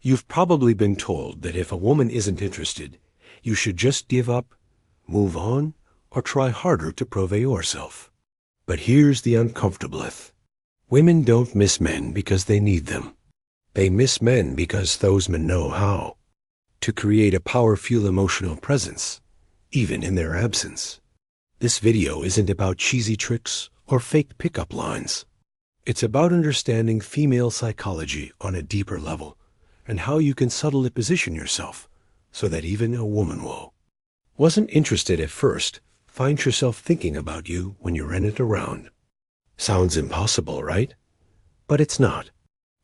You've probably been told that if a woman isn't interested, you should just give up, move on, or try harder to prove yourself. But here's the uncomfortableth. Women don't miss men because they need them. They miss men because those men know how to create a powerful emotional presence, even in their absence. This video isn't about cheesy tricks or fake pickup lines. It's about understanding female psychology on a deeper level and how you can subtly position yourself so that even a woman wasn't interested at first finds yourself thinking about you when you're in it around. Sounds impossible, right? But it's not.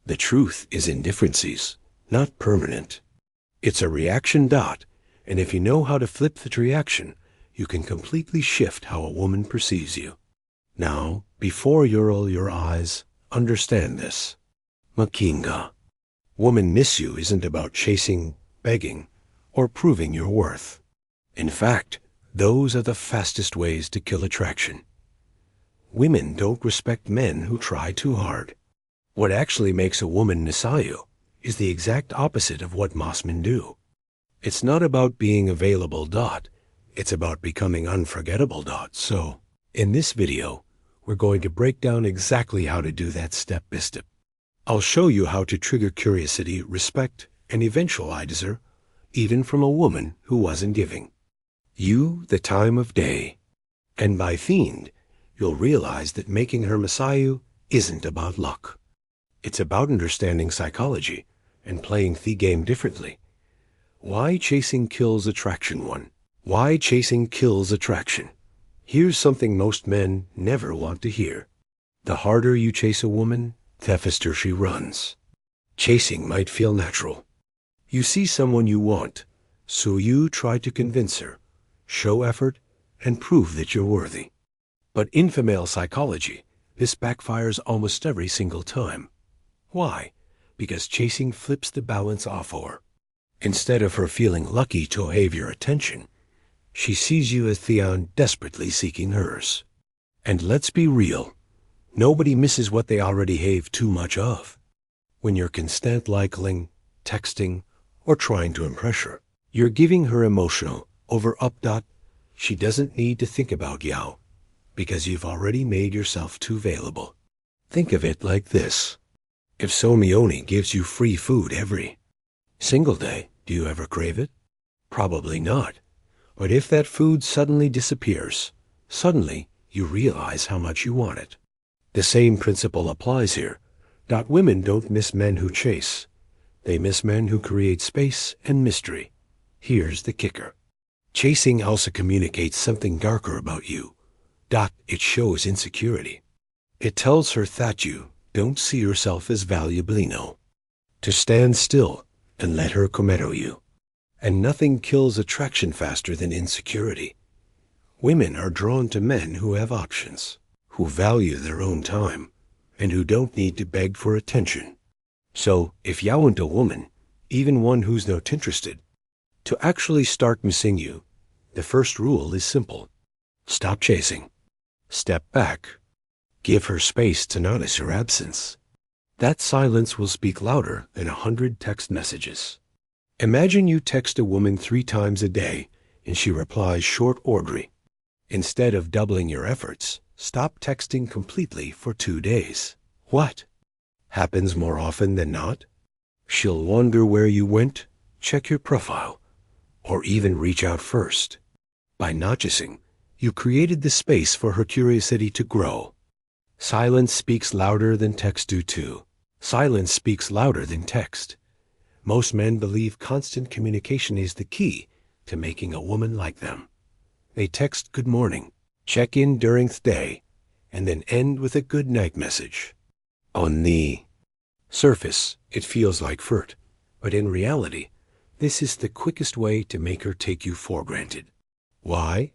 The truth is indifferences, not permanent. It's a reaction dot, and if you know how to flip that reaction, you can completely shift how a woman perceives you. Now, before you roll your eyes, understand this. Makinga. Woman miss you isn't about chasing, begging, or proving your worth. In fact, those are the fastest ways to kill attraction. Women don't respect men who try too hard. What actually makes a woman nisayu is the exact opposite of what most men do. It's not about being available dot, it's about becoming unforgettable dot. So, in this video, we're going to break down exactly how to do that step by step. I'll show you how to trigger curiosity, respect, and eventualize her, even from a woman who wasn't giving you the time of day. And by fiend, you'll realize that making her Masayu isn't about luck. It's about understanding psychology and playing the game differently. Why chasing kills attraction 1. Why chasing kills attraction. Here's something most men never want to hear. The harder you chase a woman, the faster she runs. Chasing might feel natural. You see someone you want, so you try to convince her, show effort, and prove that you're worthy. But in female psychology, this backfires almost every single time. Why? Because chasing flips the balance off her. Instead of her feeling lucky to have your attention, she sees you as Theon desperately seeking hers. And let's be real, nobody misses what they already have too much of. When you're constant liking, texting, or trying to impress her, you're giving her emotional over up dot. She doesn't need to think about you because you've already made yourself too valuable. Think of it like this. If Somioni gives you free food every single day, do you ever crave it? Probably not. But if that food suddenly disappears, suddenly you realize how much you want it. The same principle applies here. Women don't miss men who chase. They miss men who create space and mystery. Here's the kicker. Chasing also communicates something darker about you. It shows insecurity. It tells her that you don't see yourself as valuable to stand still and let her commero you. And nothing kills attraction faster than insecurity. Women are drawn to men who have options, who value their own time, and who don't need to beg for attention. So, if you want a woman, even one who's not interested, to actually start missing you, the first rule is simple. Stop chasing. Step back. Give her space to notice your absence. That silence will speak louder than 100 text messages. Imagine you text a woman 3 times a day and she replies short orderly. Instead of doubling your efforts, stop texting completely for 2 days. What happens more often than not? She'll wonder where you went, check your profile, or even reach out first. By noticing, you created the space for her curiosity to grow. Silence speaks louder than text do too. Silence speaks louder than text. Most men believe constant communication is the key to making a woman like them. They text good morning, check in during the day, and then end with a good night message. On the surface, it feels like flirt, but in reality, this is the quickest way to make her take you for granted. Why?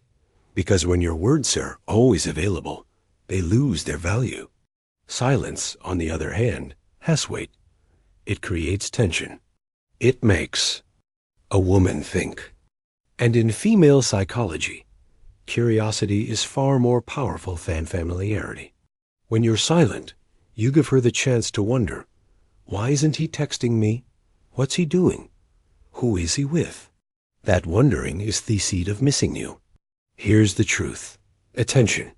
Because when your words are always available, they lose their value. Silence, on the other hand, has weight. It creates tension. It makes a woman think. And in female psychology, curiosity is far more powerful than familiarity. When you're silent, you give her the chance to wonder, why isn't he texting me? What's he doing? Who is he with? That wondering is the seed of missing you. Here's the truth. Attention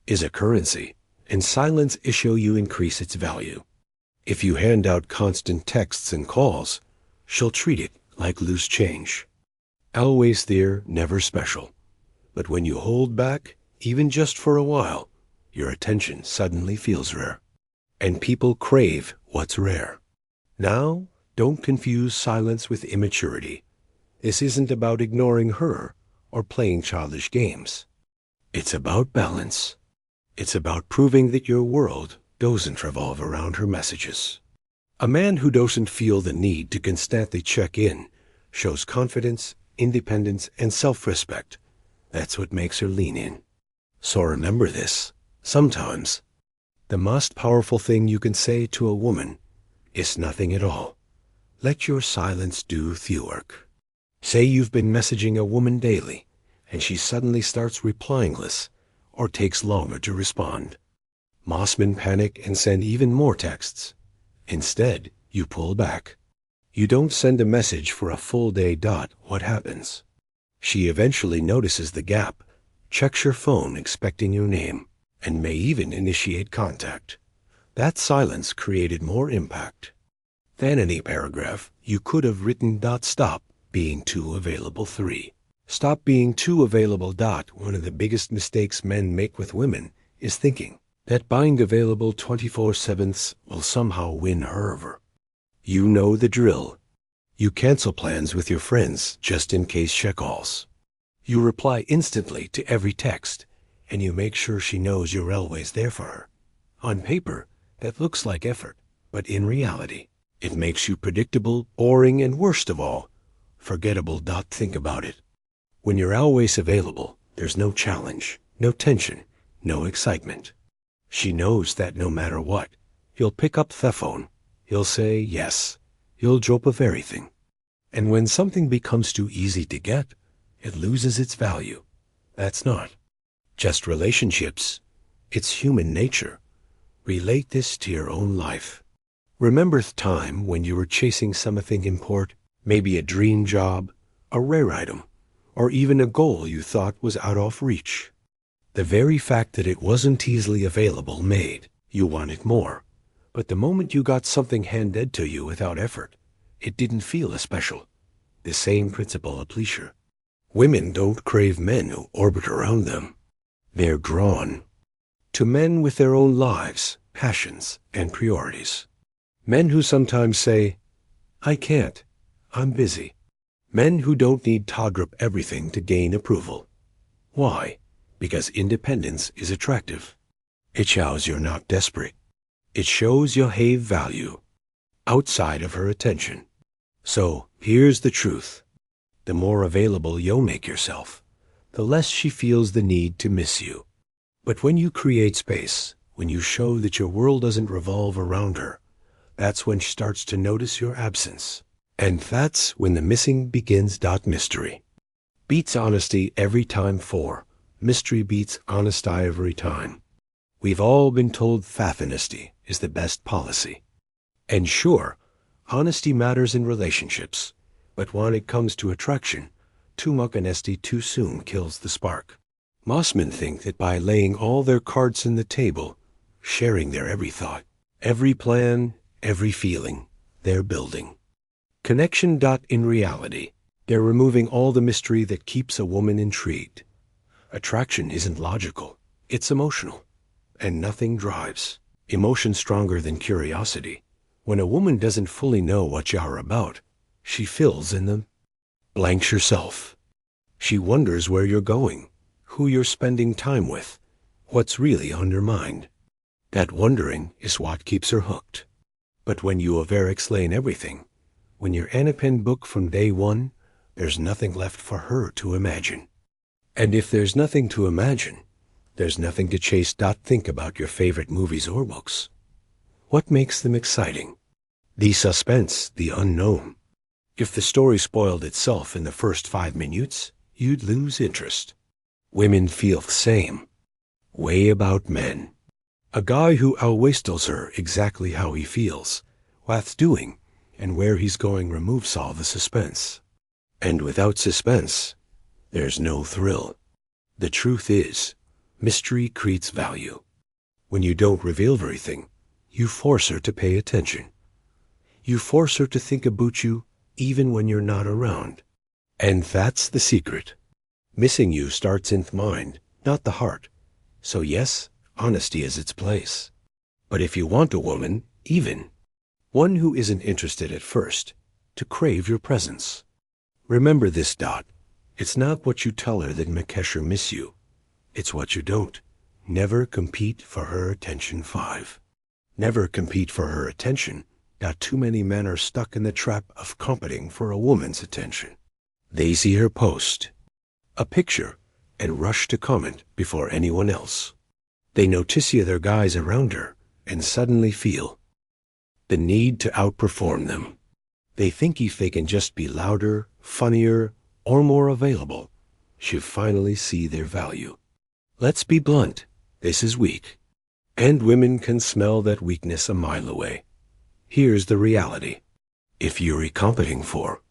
is a currency, and silence is how you increase its value. If you hand out constant texts and calls, she'll treat it like loose change. Always there, never special. But when you hold back, even just for a while, your attention suddenly feels rare. And people crave what's rare. Now, don't confuse silence with immaturity. This isn't about ignoring her or playing childish games. It's about balance. It's about proving that your world doesn't revolve around her messages. A man who doesn't feel the need to constantly check in shows confidence, independence, and self-respect. That's what makes her lean in. So remember this. Sometimes, the most powerful thing you can say to a woman is nothing at all. Let your silence do the work. Say you've been messaging a woman daily, and she suddenly starts replying less or takes longer to respond. Most men panic and send even more texts. Instead, you pull back. You don't send a message for a full day. What happens? She eventually notices the gap, checks your phone expecting your name, and may even initiate contact. That silence created more impact than any paragraph you could have written. Stop being too available. 3. Stop being too available. One of the biggest mistakes men make with women is thinking that being available 24/7 will somehow win her over. You know the drill. You cancel plans with your friends just in case she calls. You reply instantly to every text, and you make sure she knows you're always there for her. On paper, that looks like effort, but in reality, it makes you predictable, boring, and worst of all, forgettable. Think about it. When you're always available, there's no challenge, no tension, no excitement. She knows that no matter what, you'll pick up the phone, you'll say yes, you'll drop of everything. And when something becomes too easy to get, it loses its value. That's not just relationships. It's human nature. Relate this to your own life. Remember the time when you were chasing something important, maybe a dream job, a rare item, or even a goal you thought was out of reach. The very fact that it wasn't easily available made you want it more. But the moment you got something handed to you without effort, it didn't feel as special. The same principle applies here. Women don't crave men who orbit around them. They're drawn to men with their own lives, passions, and priorities. Men who sometimes say, I can't, I'm busy. Men who don't need to drop everything to gain approval. Why? Because independence is attractive. It shows you're not desperate. It shows you have value outside of her attention. So here's the truth. The more available you'll make yourself, the less she feels the need to miss you. But when you create space, when you show that your world doesn't revolve around her, that's when she starts to notice your absence. And that's when the missing begins. Mystery beats honesty every time. 4. Mystery beats honesty every time. We've all been told honesty is the best policy. And sure, honesty matters in relationships, but when it comes to attraction, too much honesty too soon kills the spark. Most men think that by laying all their cards on the table, sharing their every thought, every plan, every feeling, they're building connection. In reality, they're removing all the mystery that keeps a woman intrigued. Attraction isn't logical, it's emotional. And nothing drives emotion stronger than curiosity. When a woman doesn't fully know what you are about, she fills in the blanks herself. She wonders where you're going, who you're spending time with, what's really on your mind. That wondering is what keeps her hooked. But when you explain everything, when you're an open book from day one, there's nothing left for her to imagine. And if there's nothing to imagine, there's nothing to chase. Think about your favorite movies or books. What makes them exciting? The suspense, the unknown. If the story spoiled itself in the first 5 minutes, you'd lose interest. Women feel the same way about men. A guy who always tells her exactly how he feels, what's doing, and where he's going removes all the suspense. And without suspense, there's no thrill. The truth is, mystery creates value. When you don't reveal everything, you force her to pay attention. You force her to think about you even when you're not around. And that's the secret. Missing you starts in the mind, not the heart. So yes, honesty is its place. But if you want a woman, even one who isn't interested at first, to crave your presence, remember this, Dot. It's not what you tell her that makes her miss you. It's what you don't. Never compete for her attention. 5. Never compete for her attention. Not too many men are stuck in the trap of competing for a woman's attention. They see her post a picture and rush to comment before anyone else. They notice the other guys around her and suddenly feel the need to outperform them. They think if they can just be louder, funnier, or more available, she'll finally see their value. Let's be blunt, this is weak. And women can smell that weakness a mile away. Here's the reality. If you're competing for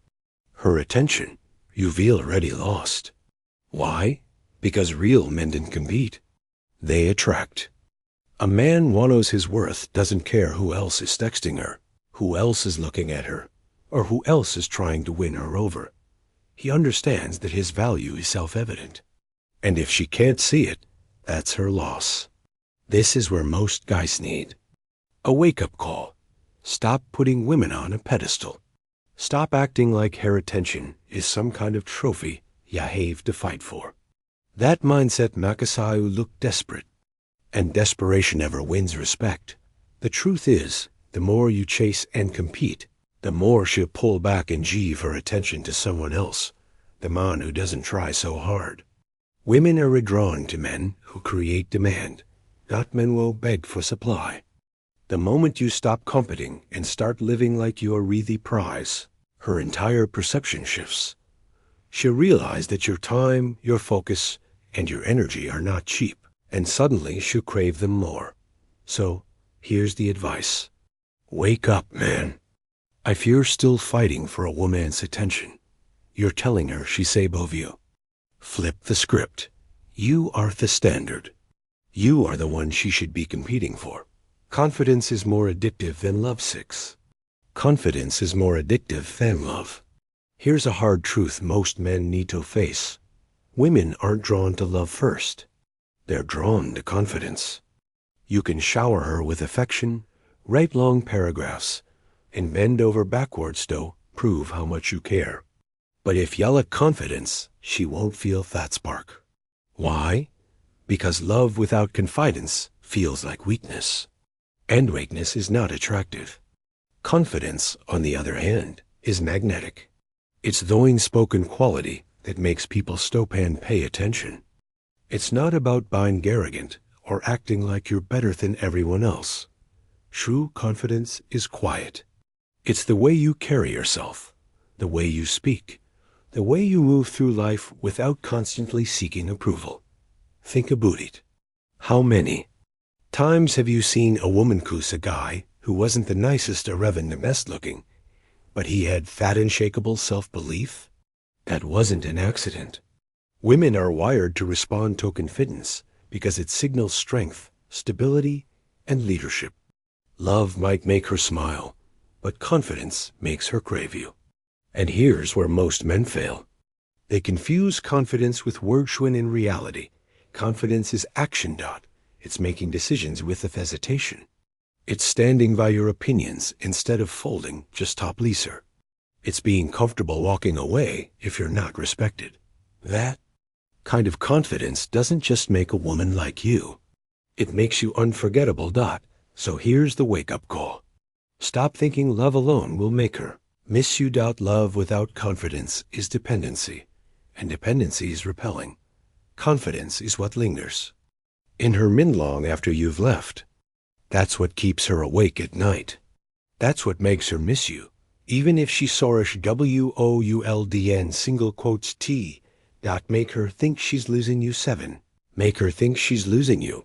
her attention, you've already lost. Why? Because real men didn't compete. They attract. A man who knows his worth doesn't care who else is texting her, who else is looking at her, or who else is trying to win her over. He understands that his value is self-evident. And if she can't see it, that's her loss. This is where most guys need a wake-up call. Stop putting women on a pedestal. Stop acting like her attention is some kind of trophy you have to fight for. That mindset makes you look desperate. And desperation never wins respect. The truth is, the more you chase and compete, the more she'll pull back and give her attention to someone else, the man who doesn't try so hard. Women are drawn to men who create demand, not men who beg for supply. The moment you stop competing and start living like you're the prize, her entire perception shifts. She'll realize that your time, your focus, and your energy are not cheap, and suddenly she'll crave them more. So, here's the advice. Wake up, man. If you're still fighting for a woman's attention, you're telling her she's above you. Flip the script. You are the standard. You are the one she should be competing for. Confidence is more addictive than lovesick. Confidence is more addictive than love. Here's a hard truth most men need to face. Women aren't drawn to love first. They're drawn to confidence. You can shower her with affection, write long paragraphs, and bend over backwards to prove how much you care. But if you lack confidence, she won't feel that spark. Why? Because love without confidence feels like weakness. And weakness is not attractive. Confidence, on the other hand, is magnetic. It's the unspoken quality that makes people stop and pay attention. It's not about being arrogant or acting like you're better than everyone else. True confidence is quiet. It's the way you carry yourself, the way you speak, the way you move through life without constantly seeking approval. Think about it. How many times have you seen a woman kiss a guy who wasn't the nicest or even the best looking, but he had that unshakable self-belief? That wasn't an accident. Women are wired to respond to confidence because it signals strength, stability, and leadership. Love might make her smile, but confidence makes her crave you. And here's where most men fail. They confuse confidence with words when in reality, confidence is action. It's making decisions with hesitation. It's standing by your opinions instead of folding just top leaser. It's being comfortable walking away if you're not respected. That kind of confidence doesn't just make a woman like you. It makes you unforgettable. So here's the wake-up call. Stop thinking love alone will make her miss you. Love without confidence is dependency, and dependency is repelling. Confidence is what lingers in her mind long after you've left. That's what keeps her awake at night. That's what makes her miss you, even if she sourish WOULDN single quotes T. Make her think she's losing you. 7. Make her think she's losing you.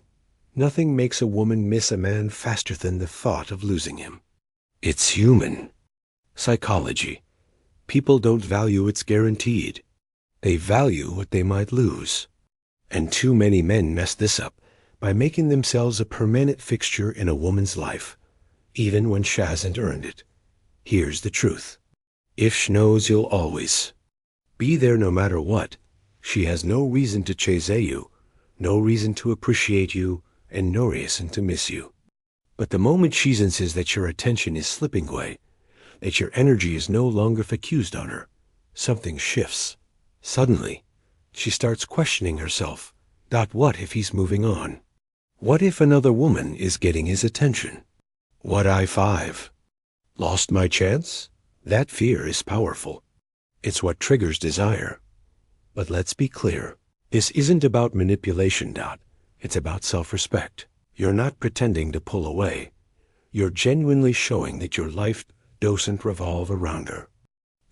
Nothing makes a woman miss a man faster than the thought of losing him. It's human. Psychology. People don't value what's guaranteed. They value what they might lose. And too many men mess this up by making themselves a permanent fixture in a woman's life, even when she hasn't earned it. Here's the truth. If she knows you'll always be there no matter what, she has no reason to chase you, no reason to appreciate you, and no reason to miss you. But the moment she senses that your attention is slipping away, that your energy is no longer focused on her, something shifts. Suddenly, she starts questioning herself. What if he's moving on? What if another woman is getting his attention? What I lost my chance? That fear is powerful. It's what triggers desire. But let's be clear. This isn't about manipulation. It's about self-respect. You're not pretending to pull away. You're genuinely showing that your life doesn't revolve around her.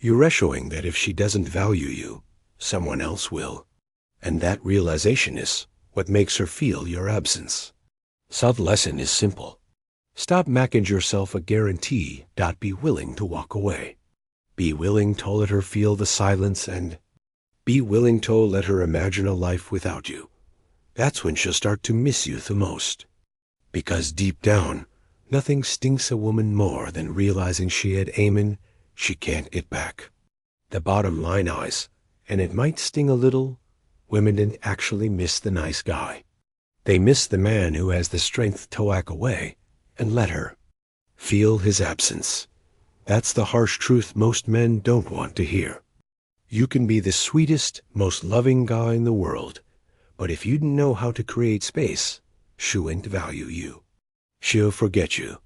You're showing that if she doesn't value you, someone else will. And that realization is what makes her feel your absence. So the lesson is simple. Stop making yourself a guarantee. Be willing to walk away. Be willing to let her feel the silence and be willing to let her imagine a life without you. That's when she'll start to miss you the most. Because deep down, nothing stinks a woman more than realizing she had aimed she can't get back. The bottom line is, and it might sting a little, women didn't actually miss the nice guy. They miss the man who has the strength to walk away and let her feel his absence. That's the harsh truth most men don't want to hear. You can be the sweetest, most loving guy in the world, but if you didn't know how to create space, she won't value you. She'll forget you.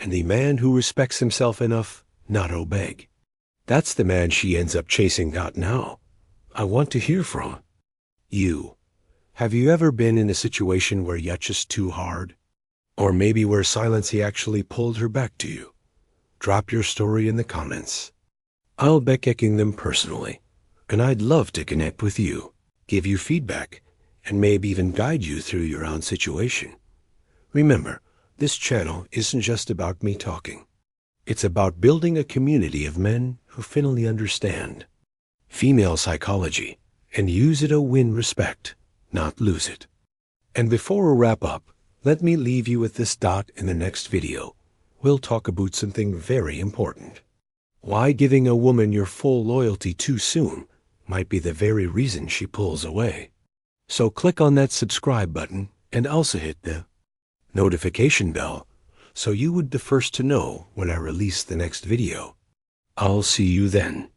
And the man who respects himself enough not to beg, that's the man she ends up chasing now. I want to hear from you. Have you ever been in a situation where you're just too hard? Or maybe where silence actually pulled her back to you? Drop your story in the comments. I'll be checking them personally, and I'd love to connect with you, give you feedback, and maybe even guide you through your own situation. Remember, this channel isn't just about me talking. It's about building a community of men who finally understand female psychology and use it to win respect, not lose it. And before we wrap up, let me leave you with this thought. In the next video, we'll talk about something very important. Why giving a woman your full loyalty too soon might be the very reason she pulls away. So click on that subscribe button and also hit the notification bell so you would be the first to know when I release the next video. I'll see you then.